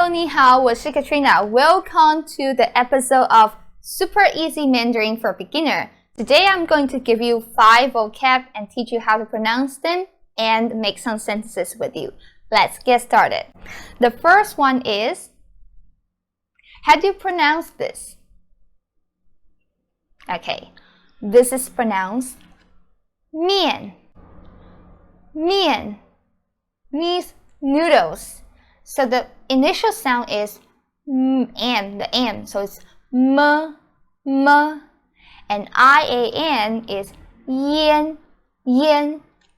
Hello, 你好，我是 Katrina. Welcome to the episode of Super Easy Mandarin for Beginner. Today I'm going to give you 5 vocab and teach you how to pronounce them and make some sentences with you. Let's get started. The first one is, how do you pronounce this? Okay, this is pronounced 面. 面 means noodles. So the initial sound is m, the m. So it's m, and ian is yen.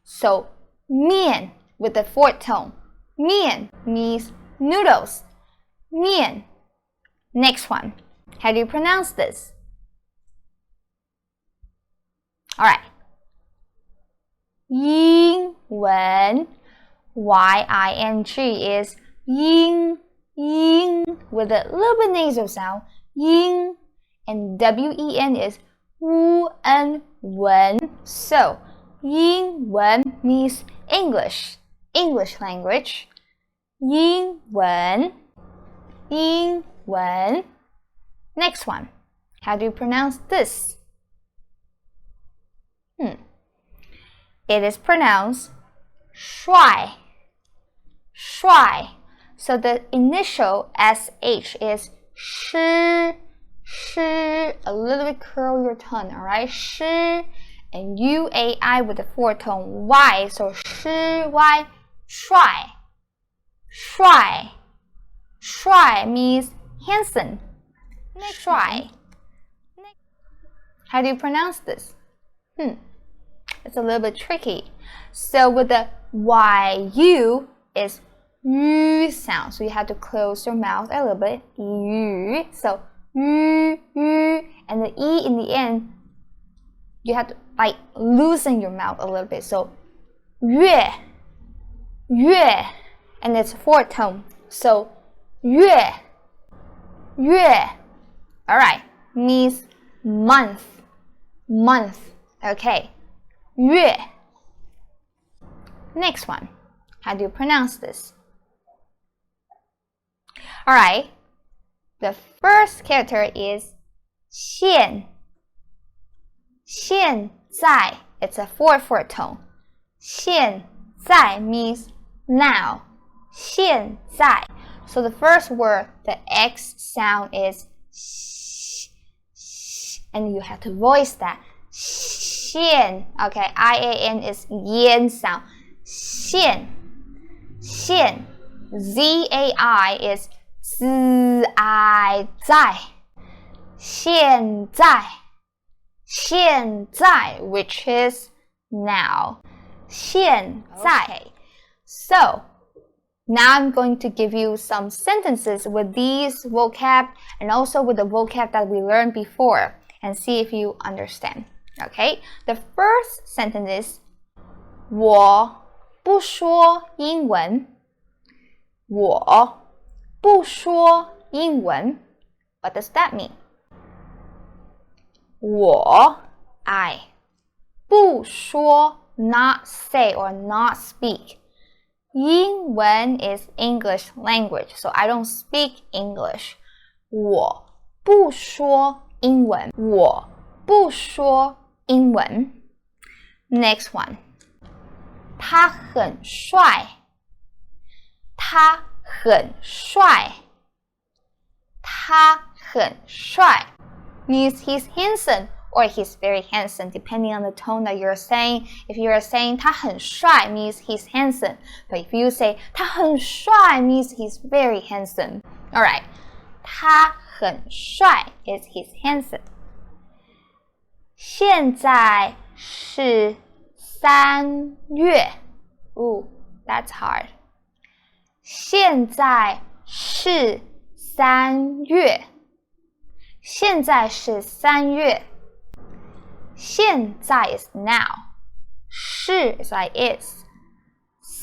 So 面 with the fourth tone. 面 means noodles. 面. Next one. How do you pronounce this? Alright. Yingwén. Y-I-N-G is ying with a little bit nasal sound. Ying. And W-E-N is wen. So, yingwén means English language. Yingwén. Next one. How do you pronounce this? It is pronounced shuai. So the initial SH is sh. A little bit curl your tongue, alright? Sh. And UAI with the fourth tone Y. So sh, Y, shuai. Shuai means handsome. Shuai. How do you pronounce this? It's a little bit tricky. So with the YU is U sound. So you have to close your mouth a little bit. U. So U. And the E in the end, you have to like loosen your mouth a little bit. So yue. And it's fourth tone. So yue. Alright. Means month. Okay. Yue. Next one. How do you pronounce this? Alright. The first character is 现在. It's a 4/4 tone. 现在 means now. 现在. So the first word, the X sound is and you have to voice that. 现. Okay, IAN is yen sound. 现. ZAI is 在. 现在 which is now. 现在. Okay. So, now I'm going to give you some sentences with these vocab and also with the vocab that we learned before and see if you understand. Okay, the first sentence is 我不说英文. 我不说英文. What does that mean? I 不说 not say or not speak. 英文 is English language, so I don't speak English. 我不说英文. 我不说英文. Next one. 他很帅. 他很帅. 他很帅 means he's handsome or he's very handsome, depending on the tone that you're saying. If you are saying 他很帅 means he's handsome. But if you say 他很帅 means he's very handsome. Alright. 他很帅 is he's handsome. 现在是3月. Ooh, that's hard. 现在是3月. 现在是3月. 现在 is now. 是 is like is.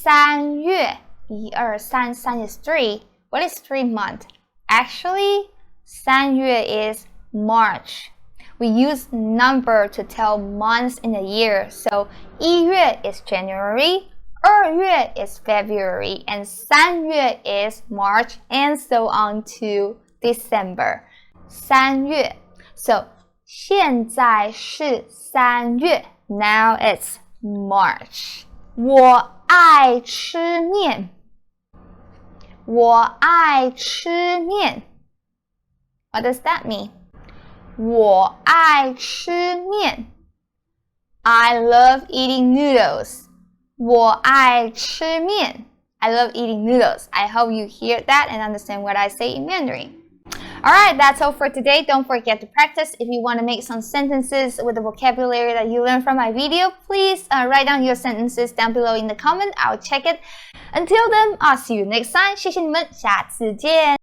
3月 1, 2, 3, 3 is 3. What is 3 month? Actually, 3月 is March. We use number to tell months in a year. So 1月 is January, 2月 is February, and 3月 is March, and so on to December. 3月 So, 现在是3月 Now it's March. 我爱吃面。我爱吃面。What does that mean? 我爱吃面。I love eating noodles. 我爱吃面。I love eating noodles. I hope you hear that and understand what I say in Mandarin. Alright, that's all for today. Don't forget to practice. If you want to make some sentences with the vocabulary that you learned from my video, please write down your sentences down below in the comment. I'll check it. Until then, I'll see you next time. 谢谢你们，下次见。